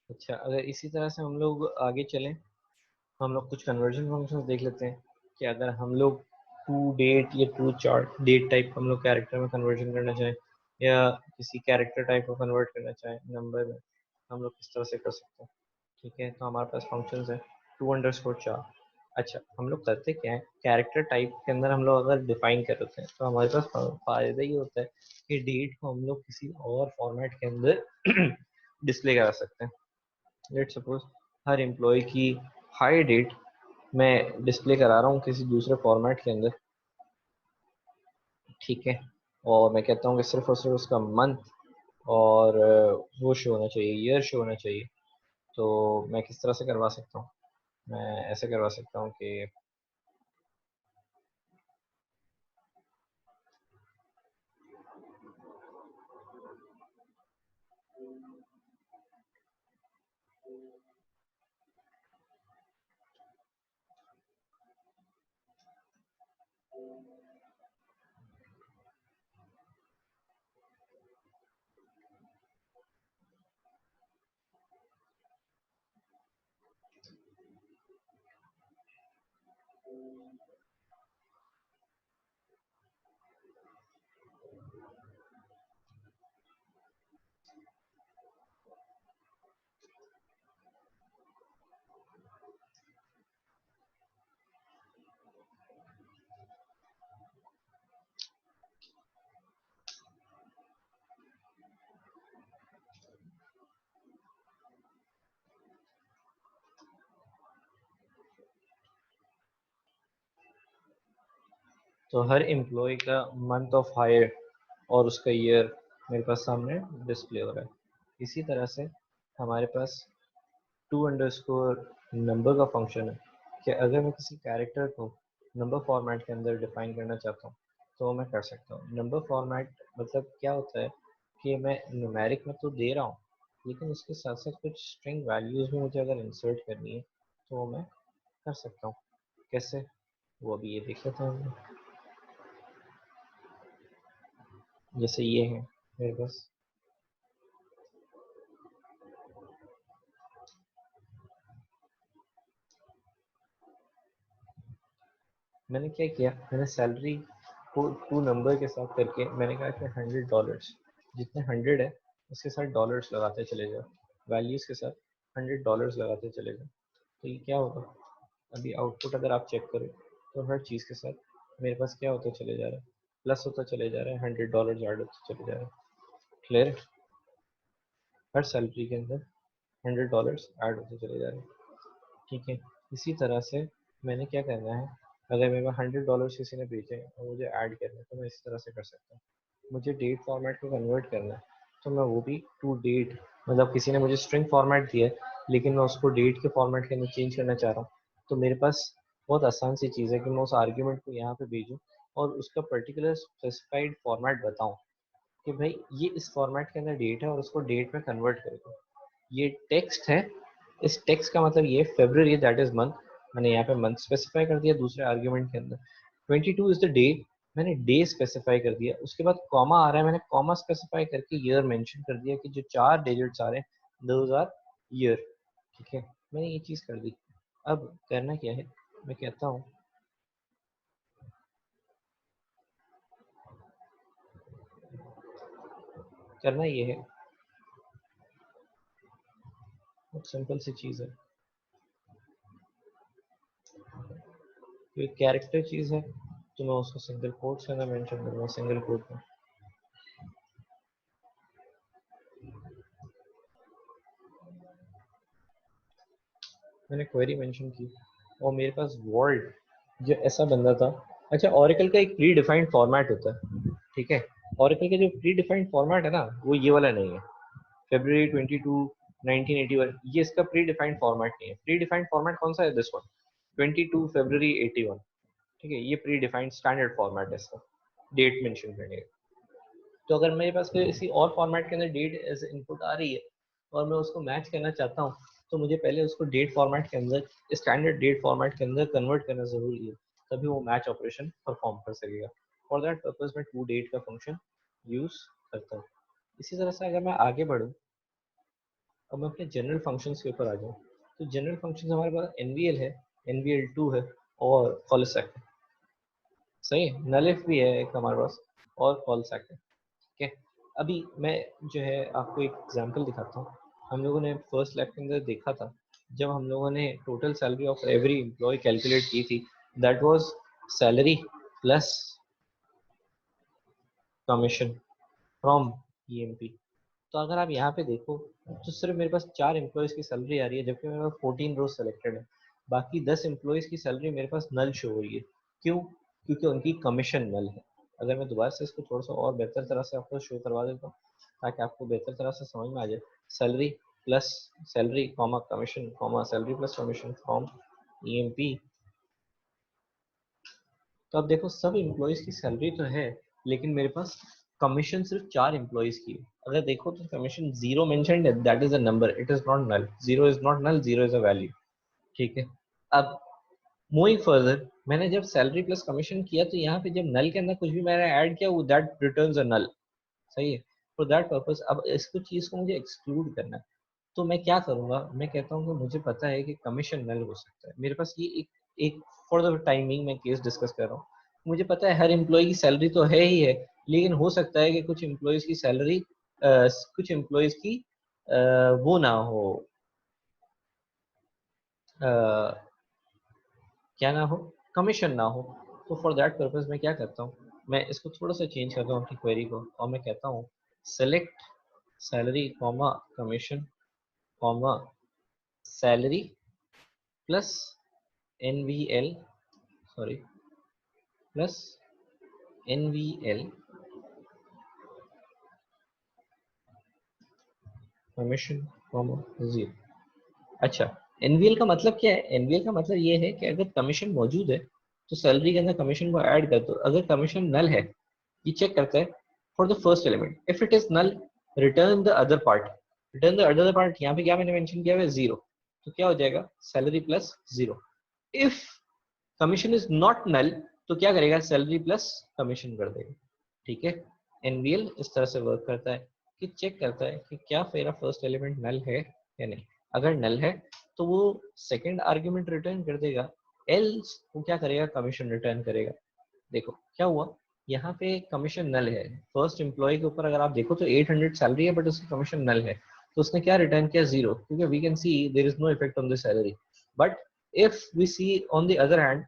अच्छा, अगर इसी तरह से हम लोग आगे चलें, हम लोग कुछ कन्वर्जन फंक्शंस देख लेते हैं कि अगर हम लोग टू डेट या टू चार्ट डेट टाइप हम लोग कैरेक्टर में कन्वर्जन करना चाहें या किसी कैरेक्टर टाइप को कन्वर्ट करना चाहें नंबर में, हम लोग किस तरह से कर सकते हैं। ठीक है, तो हमारे पास फंक्शंस है टू अंडरस्कोर चार। अच्छा, हम लोग करते क्या है, कैरेक्टर टाइप के अंदर हम लोग अगर डिफाइन कर होते हैं तो हमारे पास फायदा ये होता है कि डेट को हम लोग किसी और फॉर्मेट के अंदर डिस्प्ले करा सकते हैं। लेट सपोज हर एम्प्लॉय की हाई डेट मैं डिस्प्ले करा रहा हूँ किसी दूसरे फॉर्मेट के अंदर। ठीक है, और मैं कहता हूँ कि सिर्फ और सिर्फ उसका मंथ और वो शो होना चाहिए, ईयर शो होना चाहिए। तो मैं किस तरह से करवा सकता हूँ, मैं ऐसे करवा सकता हूँ कि तो हर एम्प्लॉय का मंथ ऑफ हायर और उसका ईयर मेरे पास सामने डिस्प्ले हो रहा है। इसी तरह से हमारे पास टू अंडरस्कोर नंबर का फंक्शन है कि अगर मैं किसी कैरेक्टर को नंबर फॉर्मेट के अंदर डिफाइन करना चाहता हूँ तो मैं कर सकता हूँ। नंबर फॉर्मेट मतलब क्या होता है कि मैं न्यूमेरिक में तो दे रहा हूँ लेकिन उसके साथ साथ कुछ स्ट्रिंग वैल्यूज भी मुझे अगर इंसर्ट करनी है तो वो मैं कर सकता हूँ। कैसे, वो अभी ये देख लेते हैं। जैसे ये है मेरे पास, मैंने क्या किया, मैंने सैलरी को टू नंबर के साथ करके मैंने कहा कि $100, जितने 100 है उसके साथ डॉलर्स लगाते चले जाओ, वैल्यूज के साथ $100 लगाते चले जाओ। तो ये क्या होगा, अभी आउटपुट अगर आप चेक करो तो हर चीज़ के साथ मेरे पास क्या होता चले जा रहा है, प्लस होता चले जा रहा है, $100 ऐड होते चले जा रहा है। क्लियर, हर सैलरी के अंदर $100 ऐड होते चले जा रहे हैं। ठीक है, इसी तरह से मैंने क्या करना है, अगर मेरे पास $100 किसी ने भेजे हैं और मुझे ऐड करना है तो मैं इस तरह से कर सकता हूँ। मुझे डेट फॉर्मेट को कन्वर्ट करना है तो मैं वो भी टू डेट, मतलब किसी ने मुझे स्ट्रिंग फॉर्मेट दिया है लेकिन मैं उसको डेट के फॉर्मेट के अंदर चेंज करना चाह रहा हूँ। तो मेरे पास बहुत आसान सी चीज़ है कि मैं उस आर्ग्यूमेंट को यहाँ पे भेजूँ और उसका पर्टिकुलर स्पेसिफाइड फॉर्मेट बताऊँ कि भाई ये इस फॉर्मेट के अंदर डेट है और उसको डेट में कन्वर्ट कर दो। ये टेक्स्ट है, इस टेक्स्ट का मतलब ये फेब्रुअरी दैट इज मंथ, मैंने यहाँ पे मंथ स्पेसिफाई कर दिया दूसरे आर्ग्यूमेंट के अंदर। 22 इज द डे, मैंने डे स्पेसिफाई कर दिया। उसके बाद कॉमा आ रहा है, मैंने कॉमा स्पेसिफाई करके ईयर मेंशन कर दिया कि जो चार डिजिट्स आ रहे हैं दोज आर ईयर। ठीक है, मैंने ये चीज़ कर दी। अब करना क्या है, मैं कहता हूँ करना ये है, बहुत सिंपल सी चीज़ है। तो एक कैरेक्टर चीज़ है तो मैं उसको सिंगल कोट से ना मेंशन करूँगा, सिंगल कोट में मैंने क्वेरी मेंशन की और मेरे पास वर्ल्ड जो ऐसा बंदा था। अच्छा, ओरेकल का एक प्री डिफाइंड फॉर्मेट होता है। ठीक है, ओरेकल का जो प्री डिफाइंड फॉर्मेट है ना वो ये वाला नहीं है, February 22 1981, ये इसका प्री डिफाइंड फॉर्मेट नहीं है। प्री डिफाइंड फॉर्मेट कौन सा है, दिस वन 22 February 81। ठीक है, ये प्री डिफाइंड स्टैंडर्ड फॉर्मेट है इसका डेट मेंशन करने का। तो अगर मेरे पास कोई किसी और फॉर्मेट के अंदर डेट एज इनपुट आ रही है और मैं उसको मैच करना चाहता हूँ तो मुझे पहले उसको डेट फॉर्मेट के अंदर, स्टैंडर्ड डेट फॉर्मेट के अंदर कन्वर्ट करना जरूरी है, तभी वो मैच ऑपरेशन परफॉर्म कर सकेगा। फॉर दैट पर्पज मैं टू डेट का फंक्शन यूज करता हूँ। इसी तरह से अगर मैं आगे बढ़ूँ अब मैं अपने जनरल फंक्शंस के ऊपर आ जाऊँ, तो जनरल फंक्शंस हमारे पास एनवीएल है, एनवीएल2 है और कॉलसैक है, सही है, नलिफ भी है एक हमारे पास और कॉलसैक है। ठीक है, अभी मैं जो है आपको एक एग्जांपल दिखाता हूँ। हम लोगों ने फर्स्ट लैब के अंदर देखा था, जब हम लोगों ने total salary of every employee calculate की थी, that was salary plus commission from EMP. तो अगर आप यहाँ पे देखो तो सिर्फ मेरे पास 4 एम्प्लॉयज़ की सैलरी आ रही है, जबकि मेरे पास 14 रोज सेलेक्टेड है। बाकी 10 एम्प्लॉयज़ की सैलरी मेरे पास नल शो हो रही है। क्यों? क्योंकि उनकी कमीशन नल है। अगर मैं दोबारा से इसको थोड़ा सा और बेहतर तरह से आपको शो करवा देता हूँ ताकि आपको बेहतर तरह से समझ में आ जाए, salary plus salary comma commission comma salary plus commission from EMP. तो अब देखो सब एम्प्लॉयज़ की सैलरी तो है, लेकिन मेरे पास कमीशन सिर्फ 4 एम्प्लॉयज़ की है। अगर देखो तो कमीशन 0 मेंशन्ड है, that is a number, it is not null. 0 is not null, 0 is a value. ठीक है, अब मूविंग फर्दर, मैंने जब सैलरी प्लस कमीशन किया तो यहाँ पे जब नल के अंदर कुछ भी मैंने ऐड किया वो दैट रिटर्न्स अ नल, सही है। फॉर दैट पर्पस अब इसको चीज़ को मुझे एक्सक्लूड करना है, तो मैं क्या करूँगा, मैं कहता हूँ कि मुझे पता है कि कमीशन नल हो सकता है। मेरे पास ये एक फॉर द टाइमिंग मैं केस डिस्कस कर रहा हूँ। मुझे पता है हर एम्प्लॉय की सैलरी तो है ही है, लेकिन हो सकता है कि कुछ एम्प्लॉयज़ की सैलरी कुछ एम्प्लॉयज़ की वो ना हो, अ, क्या ना हो, कमीशन ना हो। तो फॉर दैट पर्पस मैं क्या करता हूँ, मैं इसको थोड़ा सा चेंज करता हूँ अपनी क्वेरी को, और मैं कहता हूँ select salary comma commission comma salary plus NVL, sorry, plus NVL commission comma 0। अच्छा, एनवीएल का मतलब क्या है? एनवीएल का मतलब ये है कि अगर कमीशन मौजूद है तो सैलरी के अंदर कमीशन को ऐड कर दो। अगर कमीशन नल है, ये चेक करता है for the first element, if it is null return the other part. Return the other part, यहाँ पे क्या मैंने मेंशन किया है? 0। तो क्या हो जाएगा? Salary plus 0। If commission is not null तो क्या करेगा? सैलरी प्लस कमीशन कर देगा। ठीक है, एनवीएल इस तरह से वर्क करता है कि चेक करता है कि क्या मेरा फर्स्ट एलिमेंट नल है या नहीं। अगर नल है तो वो सेकंड आर्ग्यूमेंट रिटर्न कर देगा, एल्स वो क्या करेगा? कमीशन रिटर्न करेगा। देखो क्या हुआ, यहाँ पे कमीशन नल है। फर्स्ट एम्प्लॉय के ऊपर अगर आप देखो तो 800 सैलरी है, बट उसकी कमीशन नल है, तो उसने क्या रिटर्न किया? 0, क्योंकि we can see there is no effect on the salary. But if we see on the other hand,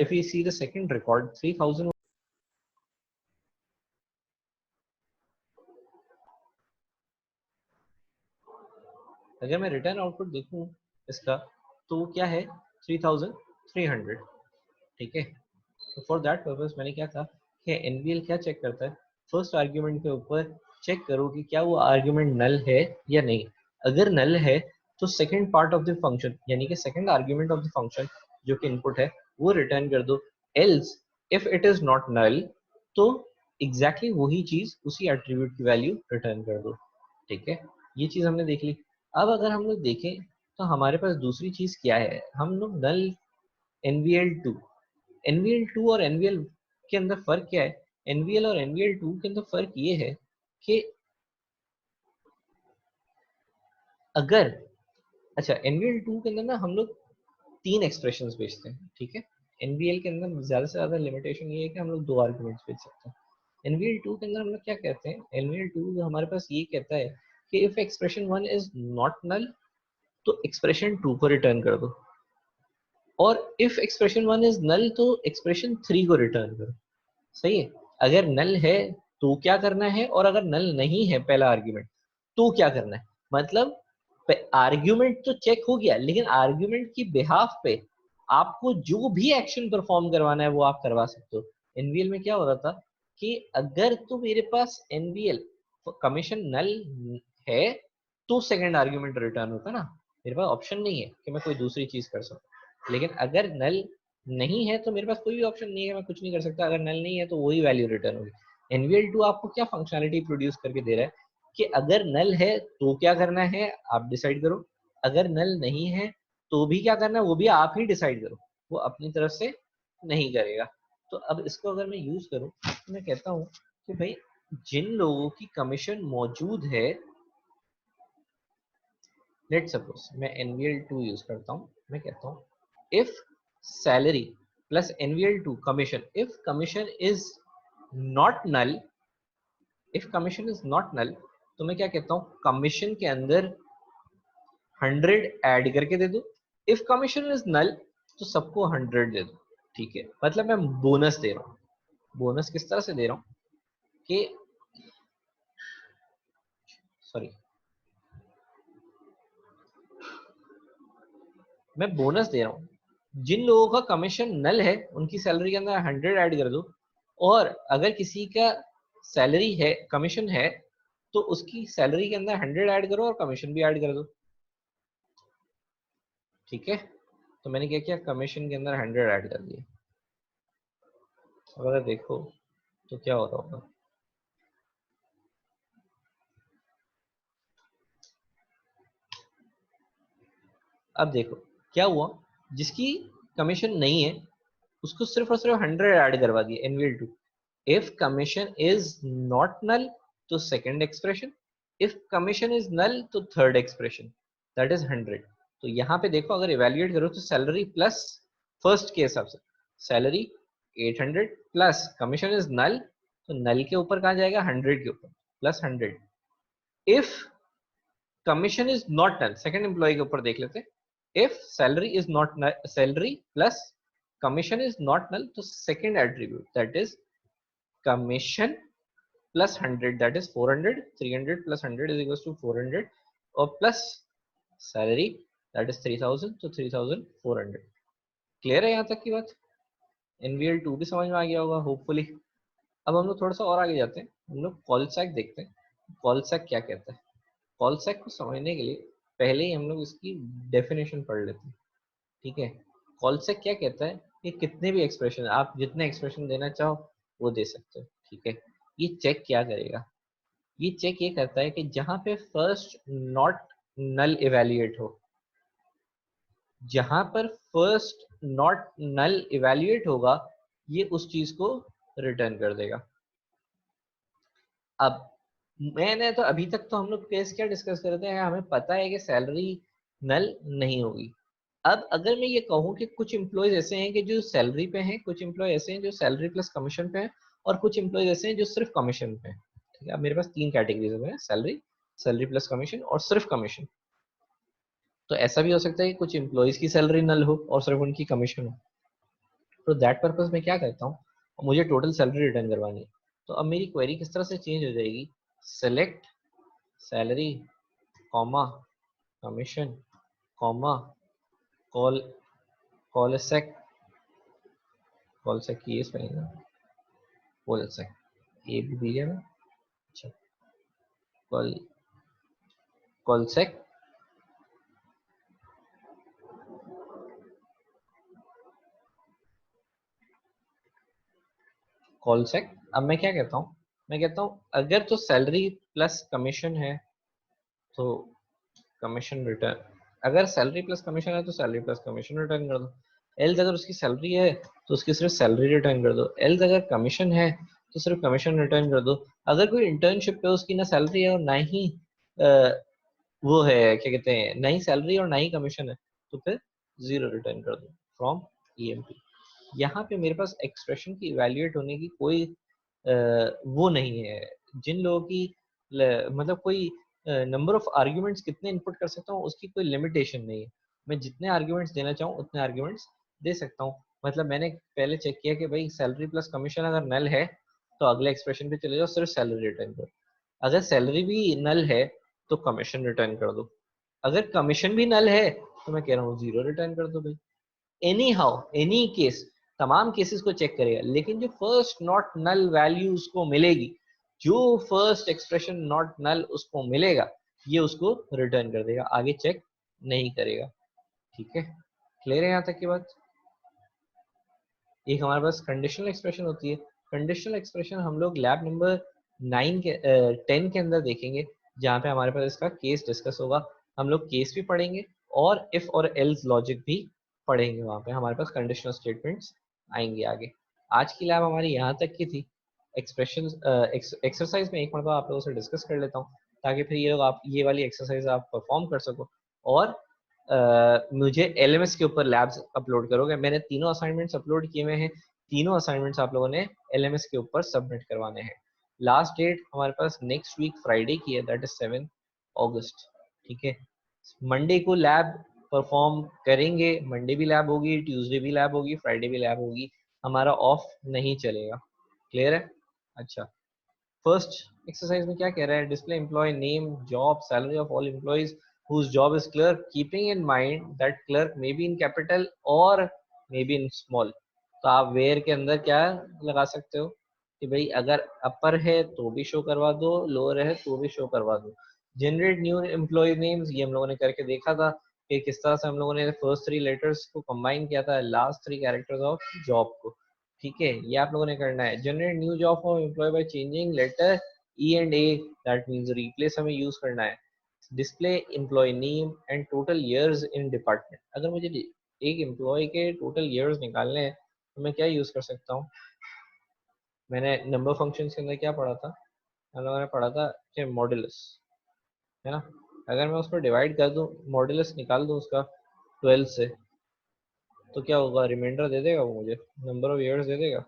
if we see the second record 3000, अगर मैं रिटर्न आउटपुट देखूं इसका, तो वो क्या है? 3300। ठीक है, तो फॉर दैट पर्पस मैंने क्या कहा कि एनवीएल क्या चेक करता है? फर्स्ट आर्ग्यूमेंट के ऊपर चेक करो कि क्या वो आर्ग्यूमेंट नल है या नहीं। अगर नल है तो second part of the function, यानी कि second argument of the function जो कि इनपुट है, वो रिटर्न कर दो। Else if it is not null तो एग्जैक्टली वही चीज, उसी एट्रीब्यूट की वैल्यू रिटर्न कर दो। ठीक है, ये चीज हमने देख ली। अब अगर हम लोग देखें तो हमारे पास दूसरी चीज क्या है? हम लोग नल एनवीएल2, एनवीएल2 और एनवीएल के अंदर फर्क क्या है? एनवीएल और एनवीएल2 के अंदर फर्क ये है कि अगर, अच्छा, एनवीएल2 के अंदर ना हम लोग 3 एक्सप्रेशंस भेजते हैं। ठीक है, एनवीएल के अंदर ज्यादा से ज्यादा लिमिटेशन ये है कि हम लोग 2 आर्गुमेंट्स भेज सकते हैं। एनवीएल2 के अंदर हम लोग क्या कहते हैं? एनवीएल2 हमारे पास ये कहता है कि if expression 1 is not null तो एक्सप्रेशन 2 को रिटर्न कर दो, और इफ एक्सप्रेशन 1 इज नल तो एक्सप्रेशन 3 को रिटर्न करो। सही है, अगर नल है तो क्या करना है, और अगर नल नहीं है पहला आर्ग्यूमेंट तो क्या करना है? मतलब आर्ग्यूमेंट तो चेक हो गया, लेकिन आर्ग्यूमेंट की बिहाफ पे आपको जो भी एक्शन परफॉर्म करवाना है वो आप करवा सकते हो। एनवीएल में क्या हो रहा था कि अगर तो मेरे पास एनवीएल कमीशन नल है तो सेकंड आर्ग्यूमेंट रिटर्न होता ना, मेरे पास ऑप्शन नहीं है कि मैं कोई दूसरी चीज कर सकूं। लेकिन अगर नल नहीं है तो मेरे पास कोई भी ऑप्शन नहीं है, मैं कुछ नहीं कर सकता। अगर नल नहीं है तो वही वैल्यू रिटर्न होगी। एनवीएल2 आपको क्या फंक्शनलिटी प्रोड्यूस करके दे रहा है कि अगर नल है तो क्या करना है आप डिसाइड करो, अगर नल नहीं है तो भी क्या करना है वो भी आप ही डिसाइड करो, वो अपनी तरफ से नहीं करेगा। तो अब इसको अगर मैं यूज करूं तो मैं कहता हूं कि भाई जिन लोगों की कमीशन मौजूद है लेट सपोज मैं NVL2 यूज करता हूँ, मैं कहता हूँ if salary plus NVL2 commission, if commission is not null, if commission is not null, तो मैं क्या कहता हूँ कमीशन के अंदर 100 ऐड करके दे दो, इफ कमीशन इज नल तो सबको 100 दे दो, ठीक है। मतलब मैं बोनस दे रहा हूँ। बोनस किस तरह से दे रहा हूँ कि सॉरी, मैं बोनस दे रहा हूँ, जिन लोगों का कमीशन नल है उनकी सैलरी के अंदर 100 ऐड कर दो, और अगर किसी का सैलरी है कमीशन है तो उसकी सैलरी के अंदर 100 ऐड करो और कमीशन भी ऐड कर दो, ठीक है। तो मैंने क्या किया, कमीशन के अंदर 100 ऐड कर दिए। अब अगर देखो तो क्या हो रहा होगा, अब देखो क्या हुआ, जिसकी कमीशन नहीं है उसको सिर्फ और सिर्फ 100 ऐड करवा दिए NVL2। If commission is not null तो second expression, if commission is null तो थर्ड एक्सप्रेशन, दैट इज 100। तो यहाँ पे देखो अगर इवेल्युएट करो तो सैलरी प्लस फर्स्ट के हिसाब से salary 800 plus commission is null, तो नल के ऊपर कहाँ जाएगा, 100 के ऊपर plus 100। If commission is not null, second employ के ऊपर देख लेते हैं, if salary is not salary plus commission is not null तो second attribute that is commission plus 100 that is 400, 300 plus 100 is equal to 400, और प्लस सैलरी दैट इज 3000 तो 3400। Clear है यहाँ तक की बात? NVL2 भी समझ में आ गया होगा होपफुली। अब हम लोग थोड़ा सा और आगे जाते हैं, हम लोग कॉलसैक देखते हैं। कॉलसैक क्या कहता है? कॉलसैक को समझने के लिए पहले ही हम लोग इसकी डेफिनेशन पढ़ लेते हैं, ठीक है। कॉलसैक क्या कहता है कि कितने भी एक्सप्रेशन, आप जितने एक्सप्रेशन देना चाहो वो दे सकते हो, ठीक है। ये चेक क्या करेगा, ये चेक ये करता है कि जहां पे फर्स्ट नॉट नल इवेल्युएट हो, जहां पर फर्स्ट नॉट नल इवेल्युएट होगा ये उस चीज को रिटर्न कर देगा। अब मैंने तो अभी तक तो हम लोग केस क्या डिस्कस कर रहे थे, हमें पता है कि सैलरी नल नहीं होगी। अब अगर मैं ये कहूँ कि कुछ एम्प्लॉयज ऐसे हैं कि जो सैलरी पे हैं, कुछ एम्प्लॉय ऐसे हैं जो सैलरी प्लस कमीशन पे हैं, और कुछ एम्प्लॉयज ऐसे हैं जो सिर्फ कमीशन पे हैं, ठीक है। अब मेरे पास तीन कैटेगरीज है, सैलरी, सैलरी प्लस कमीशन और सिर्फ कमीशन। तो ऐसा भी हो सकता है कि कुछ एम्प्लॉयज की सैलरी नल हो और सिर्फ उनकी कमीशन हो। तो दैट पर्पज मैं क्या करता हूँ, मुझे टोटल सैलरी रिटर्न करवानी है। तो अब मेरी क्वेरी किस तरह से चेंज हो जाएगी, select salary comma commission comma call कॉलसेक, कॉलसेक की स्पेलिंग है कॉलसेक, ये भी दिया है। अच्छा, कॉल कॉलसेक कॉलसेक। अब मैं क्या कहता हूँ, मैं कहता हूँ अगर तो सैलरी प्लस कमीशन है तो कमीशन रिटर्न, अगर सैलरी प्लस कमीशन है तो सैलरी प्लस कमीशन रिटर्न कर दो। एल्स अगर उसकी सैलरी है तो उसकी सिर्फ सैलरी रिटर्न कर दो। एल्स अगर कमीशन है तो सिर्फ कमीशन रिटर्न कर दो। अगर कोई इंटर्नशिप पे उसकी ना सैलरी है और ना ही वो है क्या कहते हैं, ना ही सैलरी और ना ही कमीशन है, तो फिर जीरो रिटर्न कर दो फ्रॉम EMP। यहाँ पे मेरे पास एक्सप्रेशन की इवेल्युएट होने की कोई वो नहीं है। जिन लोगों की मतलब कोई नंबर ऑफ आर्ग्यूमेंट्स कितने इनपुट कर सकता हूँ उसकी कोई लिमिटेशन नहीं है। मैं जितने आर्ग्यूमेंट्स देना चाहूँ उतने आर्ग्यूमेंट्स दे सकता हूँ। मतलब मैंने पहले चेक किया कि भाई सैलरी प्लस कमीशन अगर नल है तो अगले एक्सप्रेशन पे चले जाओ, सिर्फ सैलरी रिटर्न करो। अगर सैलरी भी नल है तो कमीशन रिटर्न कर दो। अगर कमीशन भी नल है तो मैं कह रहा हूँ जीरो रिटर्न कर दो भाई। एनी हाउ एनी केस, तमाम केसेस को चेक करेगा, लेकिन जो फर्स्ट नॉट नल वैल्यू उसको मिलेगी, जो फर्स्ट एक्सप्रेशन नॉट नल उसको मिलेगा, ये उसको रिटर्न कर देगा, आगे चेक नहीं करेगा, ठीक है। क्लियर है यहाँ तक की बात? एक हमारे पास कंडीशनल एक्सप्रेशन होती है। कंडीशनल एक्सप्रेशन हम लोग लैब नंबर 9 के 10 के अंदर देखेंगे, जहाँ पे हमारे पास इसका केस डिस्कस होगा। हम लोग केस भी पढ़ेंगे और इफ और एल्स लॉजिक भी पढ़ेंगे, वहाँ पे हमारे पास कंडीशनल स्टेटमेंट्स आएंगे आगे। आज की लैब हमारी यहाँ तक की थी। एक्सप्रेशन एक्सरसाइज में एक मरतबा आप लोगों से डिस्कस कर लेता हूँ, ताकि फिर ये लोग आप ये वाली एक्सरसाइज आप परफॉर्म कर सको और मुझे LMS के ऊपर लैब्स अपलोड करोगे। मैंने तीनों असाइनमेंट्स अपलोड किए हुए हैं, तीनों असाइनमेंट्स आप लोगों ने LMS के ऊपर सबमिट करवाने हैं। लास्ट डेट हमारे पास नेक्स्ट वीक फ्राइडे की है, दैट इज 7 अगस्त। ठीक है, मंडे को लैब परफॉर्म करेंगे, मंडे भी लैब होगी, ट्यूसडे भी लैब होगी, फ्राइडे भी लैब होगी, हमारा ऑफ नहीं चलेगा। क्लियर है? अच्छा, फर्स्ट एक्सरसाइज में क्या कह रहा है, display employee name, job, salary of all employees whose job is clerk, keeping in mind that clerk may be in capital or may be in small। तो आप वेयर के अंदर क्या लगा सकते हो कि भाई अगर अपर है तो भी शो करवा दो, लोअर है तो भी शो करवा दो। जनरेट न्यू एम्प्लॉय नेम्स, ये हम लोगों ने करके देखा था कि किस तरह से हम लोगों ने फर्स्ट 3 लेटर्स को कंबाइन किया था लास्ट 3 कैरेक्टर्स ऑफ जॉब को। ठीक है, ये आप लोगों ने करना है। Generate new job for employee by changing letter E and A, that means replace हमें यूज करना है। Display employee name and total years in department, अगर मुझे एक एम्प्लॉय के टोटल ईयर्स निकालने हैं तो मैं क्या यूज कर सकता हूँ। मैंने नंबर फंक्शंस के अंदर क्या पढ़ा था, हम लोगों ने पढ़ा था कि मॉड्यूलस, है ना। अगर मैं उसको डिवाइड कर दूं, मॉड्यूलस निकाल दूं उसका 12 से, तो क्या होगा, रिमाइंडर दे देगा वो मुझे, नंबर ऑफ ईयर्स दे देगा।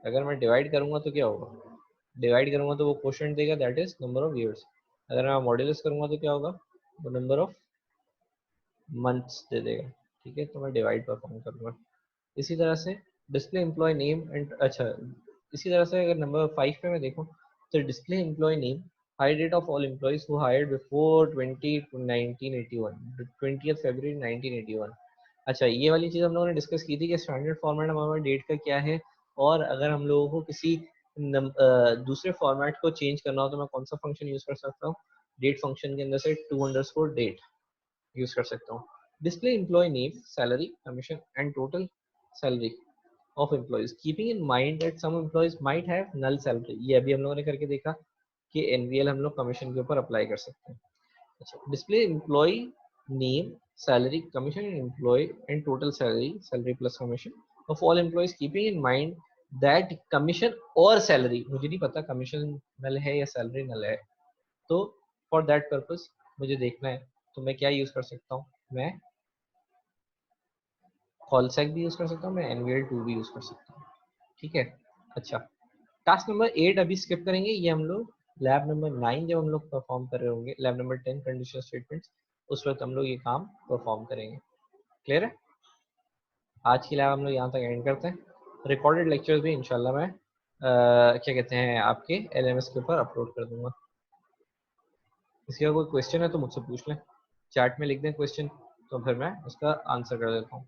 अगर मैं डिवाइड करूंगा तो क्या होगा, डिवाइड करूंगा तो वो क्वोशिएंट देगा, that is number of years. अगर मैं मॉड्यूलस करूंगा तो क्या होगा, वो नंबर ऑफ मंथ्स दे देगा। ठीक है, तो मैं डिवाइड परफॉर्म करूंगा। इसी तरह से डिस्प्ले एम्प्लॉय नेम एंड, अच्छा इसी तरह से अगर नंबर 5 पे मैं देखूं तो display employee name, hire date of all employees who hired before 20th February 1981। अच्छा, ये वाली चीज़ हम लोगों ने डिस्कस की थी कि स्टैंडर्ड फॉर्मेट हमारा डेट का क्या है, और अगर हम लोगों को किसी दूसरे फॉर्मेट को चेंज करना हो तो मैं कौन सा फंक्शन यूज कर सकता हूँ, डेट फंक्शन के अंदर से to_date यूज कर सकता हूँ। Display employee name, salary, commission and total salary of employees, keeping in mind that some employees might have null salary. ये अभी हम लोगों ने करके देखा कि एनवीएल हम लोग कमीशन के ऊपर अप्लाई कर सकते हैं। अच्छा, display employee name, salary, commission and employee and total salary, salary plus commission of all employees, keeping in mind that commission और सैलरी, मुझे नहीं पता कमीशन नल है या सैलरी नल है, तो फॉर दैट पर्पज मुझे देखना है, तो मैं क्या यूज कर सकता हूँ, मैं कॉलसेक भी यूज कर सकता हूँ, मैं एनवीएल 2 भी यूज कर सकता हूँ। ठीक है। अच्छा, टास्क नंबर 8 अभी स्किप करेंगे, ये हम लोग लैब नंबर 9 जब हम लोग परफॉर्म कर रहे होंगे, लैब नंबर 10 कंडीशनल स्टेटमेंट्स, उस वक्त हम लोग ये काम परफॉर्म करेंगे। क्लियर है? आज की लैब हम लोग यहाँ तक एंड करते हैं। रिकॉर्डेड लेक्चर्स भी इंशाल्लाह मैं क्या कहते हैं आपके LMS के ऊपर अपलोड कर दूंगा। किसी का कोई क्वेश्चन है तो मुझसे पूछ लें, चैट में लिख दें क्वेश्चन, तो फिर मैं उसका आंसर कर देता हूँ।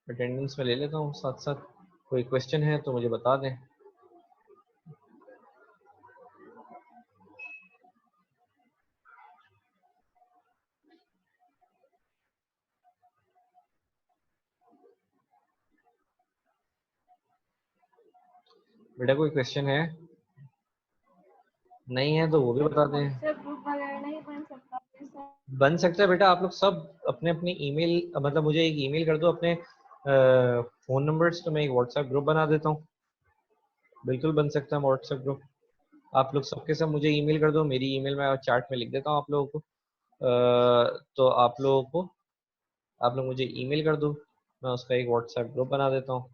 अटेंडेंस में ले लेता हूँ साथ साथ, कोई क्वेश्चन है तो मुझे बता दें। बेटा कोई क्वेश्चन है? नहीं है तो वो भी बता दें। ग्रुप वगैरह नहीं बन सकता? बन सकता है बेटा, आप लोग सब अपने अपने ईमेल, मतलब मुझे एक ईमेल कर दो अपने फ़ोन नंबर्स, तो मैं एक व्हाट्सएप ग्रुप बना देता हूँ। बिल्कुल बन सकता है व्हाट्सएप ग्रुप। आप लोग सबके सब मुझे ईमेल कर दो, मेरी ईमेल मैं चार्ट में लिख देता हूँ आप लोगों को। तो आप लोग मुझे ईमेल कर दो, मैं उसका एक व्हाट्सएप ग्रुप बना देता हूँ।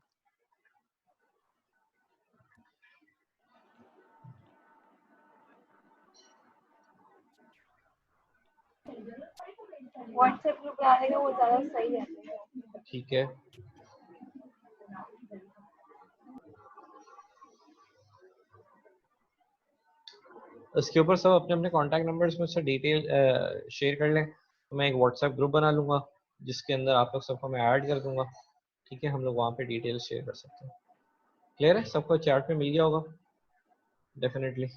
व्हाट्सएप ग्रुप बना देगा, वो ज्यादा सही रहता ठीक है, उसके ऊपर सब अपने अपने कॉन्टैक्ट नंबर्स मुझसे डिटेल शेयर कर लें, तो मैं एक व्हाट्सएप ग्रुप बना लूँगा जिसके अंदर आप लोग सबको मैं ऐड कर दूंगा। ठीक है, हम लोग वहाँ पे डिटेल शेयर कर सकते हैं। क्लियर है? सबको चार्ट में मिल गया होगा डेफिनेटली।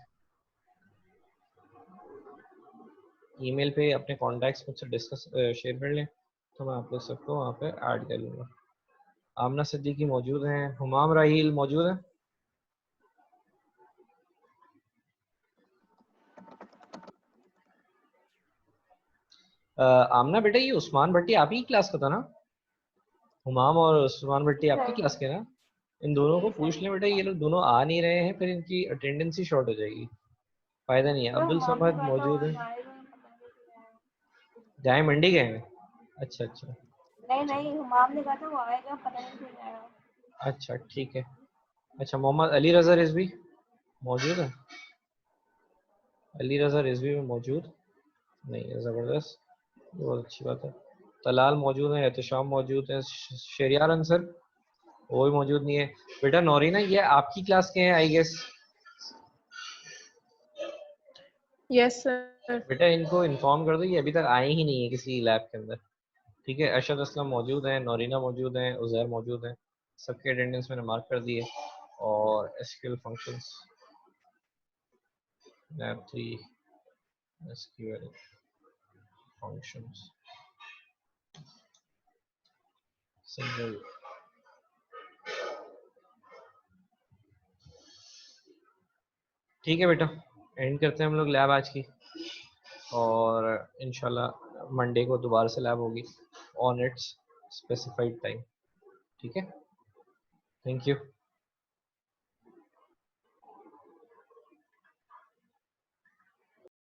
ईमेल पे अपने कॉन्टैक्ट्स मुझसे डिस्कस शेयर कर लें, तो मैं आप लोग सबको वहाँ पे ऐड कर लूँगा। आमना सिद्दीकी मौजूद हैं, हुमाम राहील मौजूद है। आमना बेटा, ये उस्मान भट्टी आप ही की क्लास का था ना? हुमाम और उस्मान भट्टी आपकी सर क्लास के ना? इन दोनों को जी पूछ सर। लें बेटा, ये लोग दोनों आ नहीं रहे हैं, फिर इनकी अटेंडेंस ही शॉर्ट हो जाएगी, फायदा नहीं है। सर अब्दुल हम भी समद कहता मौजूद हूँ है? हमारे में पता नहीं क्या है। जाए मंडी गए हैं? अच्छा अच्छा। नहीं नहीं, हुमाम ने कहा था वो आएगा, पता नहीं क्यों नहीं आया। अच्छा ठीक है। अच्छा, मोहम्मद अली रजा रिजवी मौजूद है? अली रजा रिजवी में मौजूद नहीं है, ज़बरदस्त, बहुत अच्छी बात है। तलाल मौजूद है, एहतशाम मौजूद है, शेरियार अंसर वो भी मौजूद नहीं है। बेटा नौरीना, ये आपकी क्लास के हैं आई गेस? Yes sir. बेटा इनको इन्फॉर्म कर दो, ये अभी तक आए ही नहीं है किसी लैब के अंदर, ठीक है? अरशद असलम मौजूद हैं, नौरीना मौजूद हैं, उज़ैर मौजूद हैं, सबके अटेंडेंस मैंने मार्क कर दी है। और SQL functions, lab 3 SQL functions single. ठीक है बेटा, एंड करते हैं हम लोग लैब आज की, और इंशाल्लाह मंडे को दोबारा से लैब होगी ऑन इट्स स्पेसिफाइड टाइम, ठीक है? Thank you.